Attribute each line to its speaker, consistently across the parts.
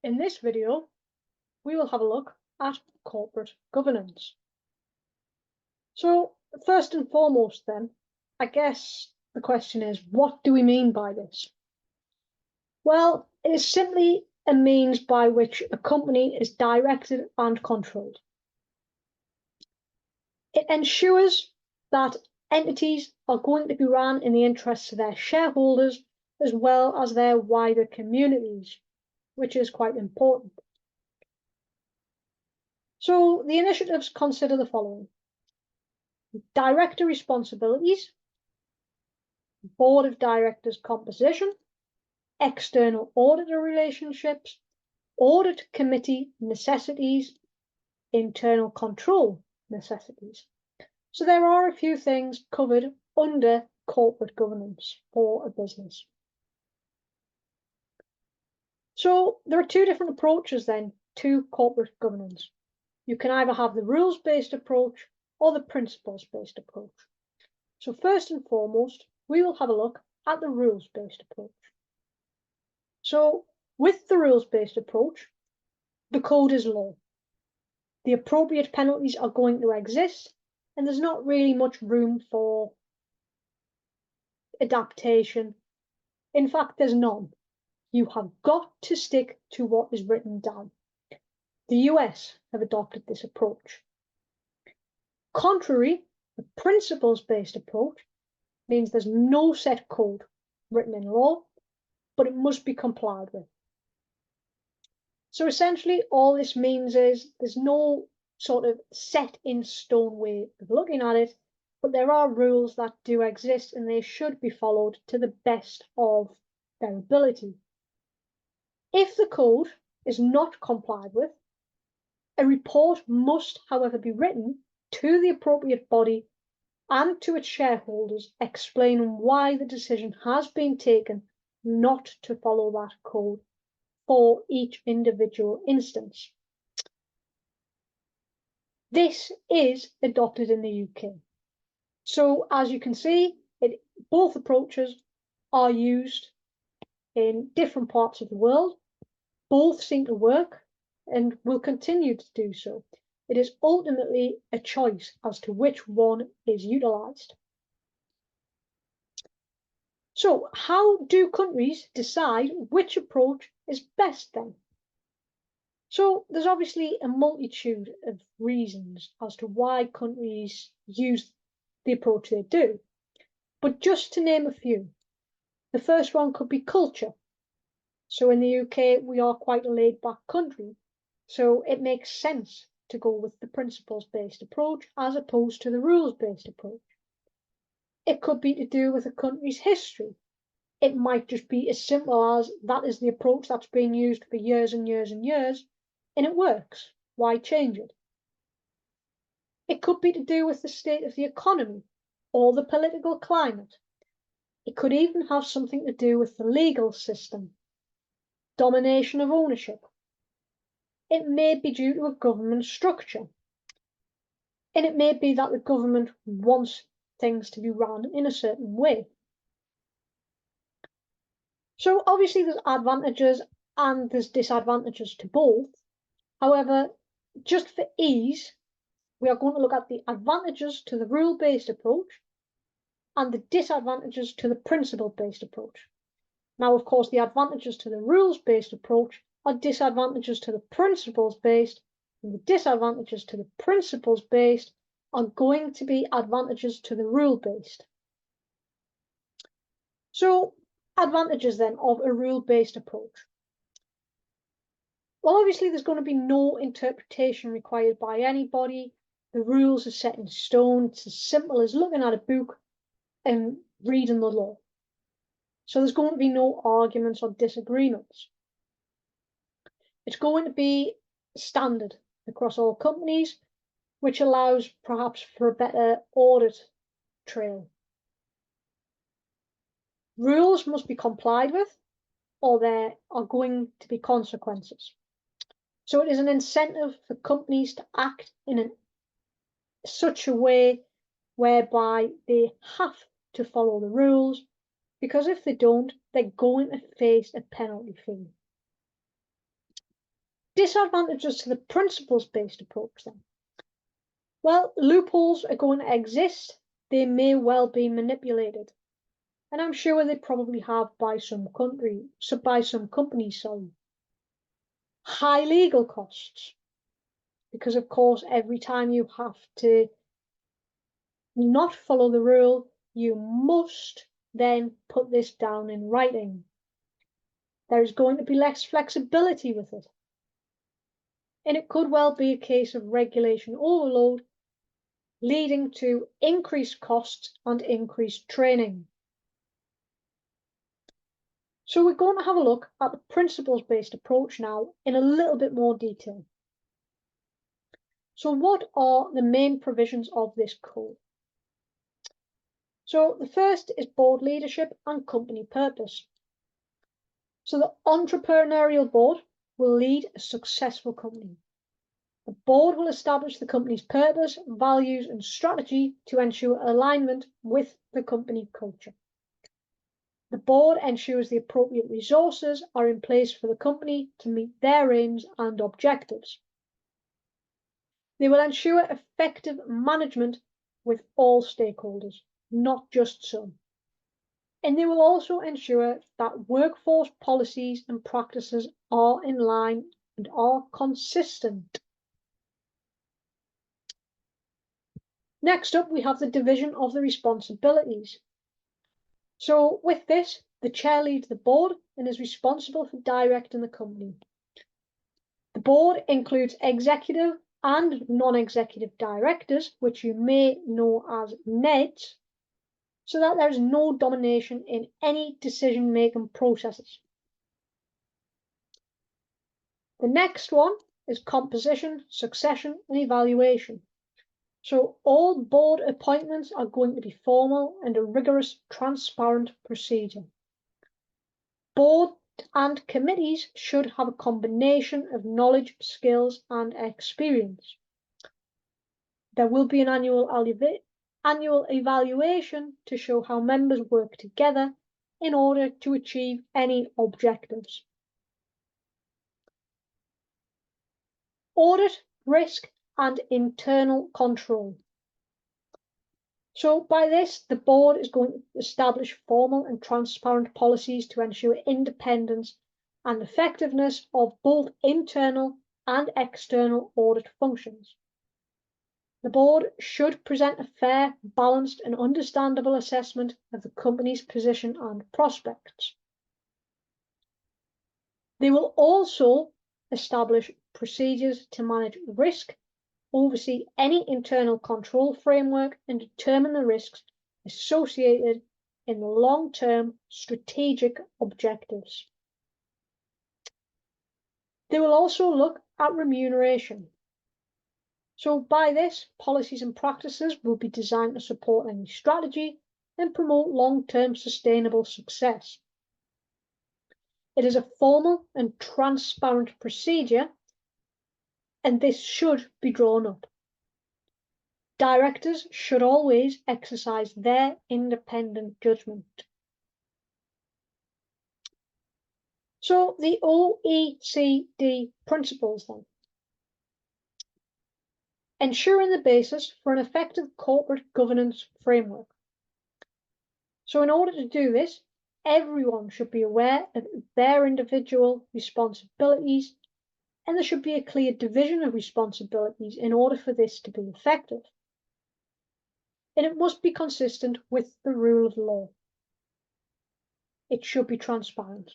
Speaker 1: In this video, we will have a look at corporate governance. So first and foremost then, I guess the question is, what do we mean by this? Well, it is simply a means by which a company is directed and controlled. It ensures that entities are going to be run in the interests of their shareholders as well as their wider communities, which is quite important. So the initiatives consider the following: director responsibilities, board of directors composition, external auditor relationships, audit committee necessities, internal control necessities. So there are a few things covered under corporate governance for a business. So there are two different approaches then to corporate governance. You can either have the rules-based approach or the principles-based approach. So first and foremost, we will have a look at the rules-based approach. So with the rules-based approach, the code is law. The appropriate penalties are going to exist, and there's not really much room for adaptation. In fact, there's none. You have got to stick to what is written down. The US have adopted this approach. Contrary, the principles-based approach means there's no set code written in law, but it must be complied with. So essentially, all this means is there's no sort of set in stone way of looking at it, but there are rules that do exist and they should be followed to the best of their ability. If the code is not complied with, a report must, however, be written to the appropriate body and to its shareholders explaining why the decision has been taken not to follow that code for each individual instance. This is adopted in the UK. So as you can see, both approaches are used in different parts of the world. Both seem to work and will continue to do so. It is ultimately a choice as to which one is utilised. So how do countries decide which approach is best then? So there's obviously a multitude of reasons as to why countries use the approach they do. But just to name a few, the first one could be culture. So in the UK, we are quite a laid-back country, so it makes sense to go with the principles-based approach as opposed to the rules-based approach. It could be to do with a country's history. It might just be as simple as that is the approach that's been used for years and years and years, and it works. Why change it? It could be to do with the state of the economy or the political climate. It could even have something to do with the legal system, domination of ownership. It may be due to a government structure. And it may be that the government wants things to be run in a certain way. So obviously there's advantages and there's disadvantages to both. However, just for ease, we are going to look at the advantages to the rule-based approach and the disadvantages to the principle-based approach. Now, of course, the advantages to the rules-based approach are disadvantages to the principles-based, and the disadvantages to the principles-based are going to be advantages to the rule-based. So, advantages then of a rule-based approach. Well, obviously, there's going to be no interpretation required by anybody. The rules are set in stone. It's as simple as looking at a book and reading the law. So there's going to be no arguments or disagreements. It's going to be standard across all companies, which allows perhaps for a better audit trail. Rules must be complied with, or there are going to be consequences. So it is an incentive for companies to act in such a way whereby they have to follow the rules, because if they don't, they're going to face a penalty fee. Disadvantages to the principles-based approach then. Well, loopholes are going to exist. They may well be manipulated. And I'm sure they probably have by some companies, sorry. High legal costs. Because of course, every time you have to not follow the rule, you must then put this down in writing. There is going to be less flexibility with it. And it could well be a case of regulation overload, leading to increased costs and increased training. So we're going to have a look at the principles-based approach now in a little bit more detail. So what are the main provisions of this code? So the first is board leadership and company purpose. So the entrepreneurial board will lead a successful company. The board will establish the company's purpose, values, and strategy to ensure alignment with the company culture. The board ensures the appropriate resources are in place for the company to meet their aims and objectives. They will ensure effective management with all stakeholders, not just some. And they will also ensure that workforce policies and practices are in line and are consistent. Next up, we have the division of the responsibilities. So with this, the chair leads the board and is responsible for directing the company. The board includes executive and non-executive directors, which you may know as NEDs, so that there is no domination in any decision-making processes. The next one is composition, succession, and evaluation. So all board appointments are going to be formal and a rigorous, transparent procedure. Board and committees should have a combination of knowledge, skills, and experience. There will be an annual evaluation to show how members work together in order to achieve any objectives. Audit, risk, and internal control. So by this, the board is going to establish formal and transparent policies to ensure independence and effectiveness of both internal and external audit functions. The board should present a fair, balanced, and understandable assessment of the company's position and prospects. They will also establish procedures to manage risk, oversee any internal control framework, and determine the risks associated in the long-term strategic objectives. They will also look at remuneration. So by this, policies and practices will be designed to support any strategy and promote long-term sustainable success. It is a formal and transparent procedure, and this should be drawn up. Directors should always exercise their independent judgment. So the OECD principles then. Ensuring the basis for an effective corporate governance framework. So in order to do this, everyone should be aware of their individual responsibilities, and there should be a clear division of responsibilities in order for this to be effective. And it must be consistent with the rule of law. It should be transparent.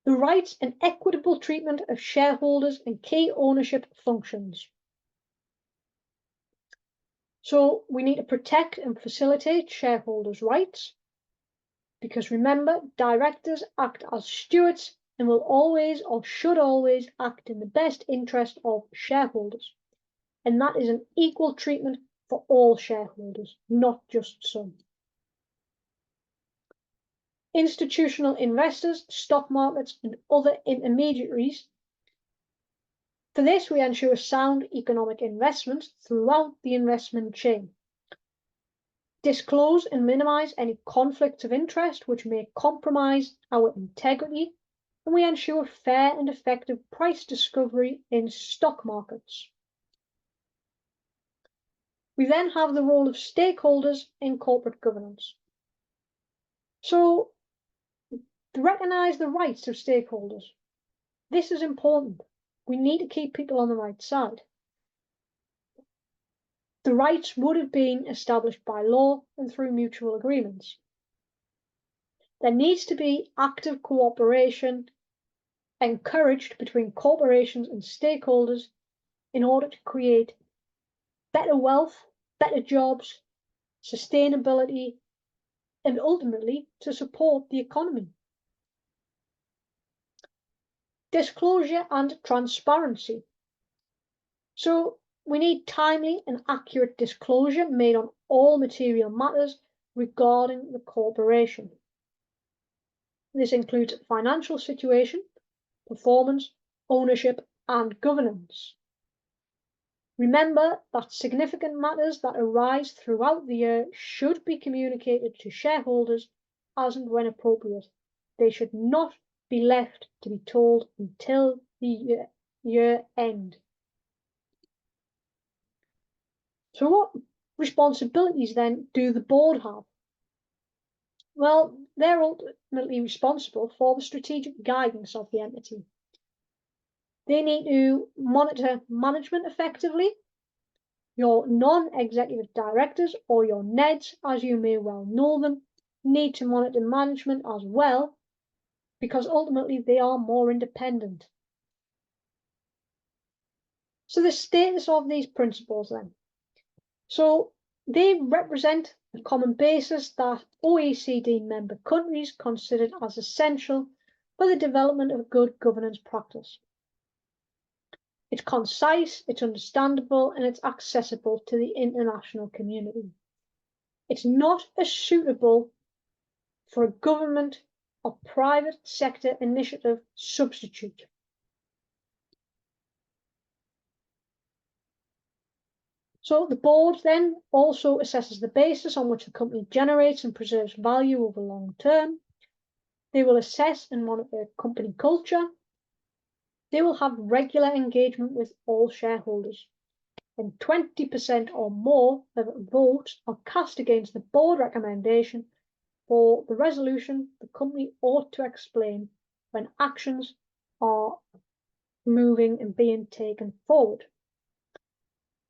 Speaker 1: The rights and equitable treatment of shareholders and key ownership functions. So we need to protect and facilitate shareholders' rights, because remember, directors act as stewards and will always or should always act in the best interest of shareholders. And that is an equal treatment for all shareholders, not just some. Institutional investors, stock markets, and other intermediaries. For this, we ensure sound economic investment throughout the investment chain. Disclose and minimize any conflicts of interest which may compromise our integrity and we ensure fair and effective price discovery in stock markets. We then have the role of stakeholders in corporate governance. So, to recognise the rights of stakeholders. This is important. We need to keep people on the right side. The rights would have been established by law and through mutual agreements. There needs to be active cooperation encouraged between corporations and stakeholders in order to create better wealth, better jobs, sustainability, and ultimately to support the economy. Disclosure and transparency. So we need timely and accurate disclosure made on all material matters regarding the corporation. This includes financial situation, performance, ownership, and governance. Remember that significant matters that arise throughout the year should be communicated to shareholders as and when appropriate. They should not be left to be told until the year end. So what responsibilities then do the board have? Well, they're ultimately responsible for the strategic guidance of the entity. They need to monitor management effectively. Your non-executive directors, or your NEDs, as you may well know them, need to monitor management as well, because ultimately they are more independent. So the status of these principles then. So they represent the common basis that OECD member countries considered as essential for the development of good governance practice. It's concise, it's understandable, and it's accessible to the international community. It's not as suitable for a government or private sector initiative substitute. So the board then also assesses the basis on which the company generates and preserves value over long term. They will assess and monitor company culture. They will have regular engagement with all shareholders. And 20% or more of votes are cast against the board recommendation for the resolution the company ought to explain when actions are moving and being taken forward.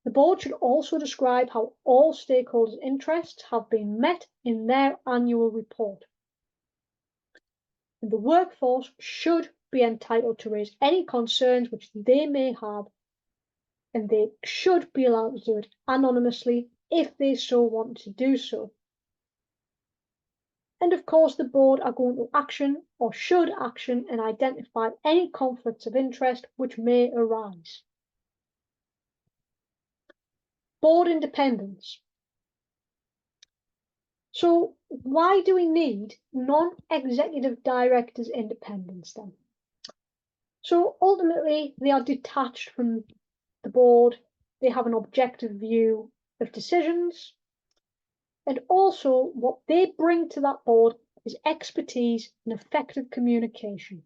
Speaker 1: The board should also describe how all stakeholders' interests have been met in their annual report. And the workforce should be entitled to raise any concerns which they may have, and they should be allowed to do it anonymously if they so want to do so. And of course, the board are going to action or should action and identify any conflicts of interest which may arise. Board independence. So why do we need non-executive directors' independence then? So ultimately, they are detached from the board, they have an objective view of decisions, and also what they bring to that board is expertise and effective communication.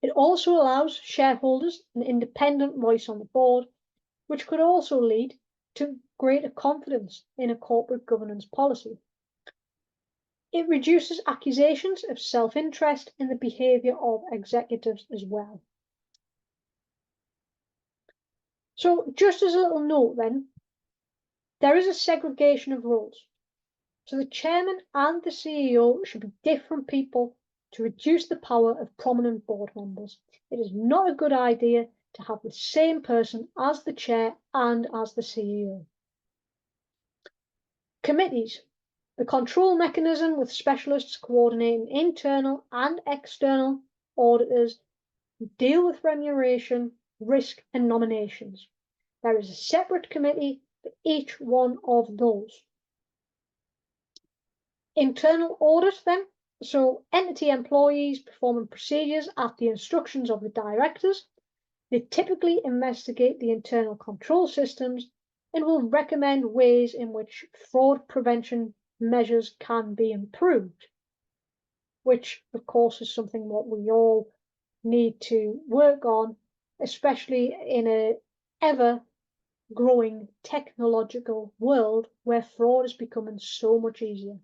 Speaker 1: It also allows shareholders an independent voice on the board, which could also lead to greater confidence in a corporate governance policy. It reduces accusations of self-interest in the behaviour of executives as well. So just as a little note then, there is a segregation of roles. So the chairman and the CEO should be different people to reduce the power of prominent board members. It is not a good idea to have the same person as the chair and as the CEO. Committees. The control mechanism with specialists coordinating internal and external auditors who deal with remuneration, risk, and nominations. There is a separate committee for each one of those. Internal audit then. So entity employees performing procedures at the instructions of the directors. They typically investigate the internal control systems and will recommend ways in which fraud prevention measures can be improved. which of course is something what we all need to work on, especially in a ever growing technological world where fraud is becoming so much easier.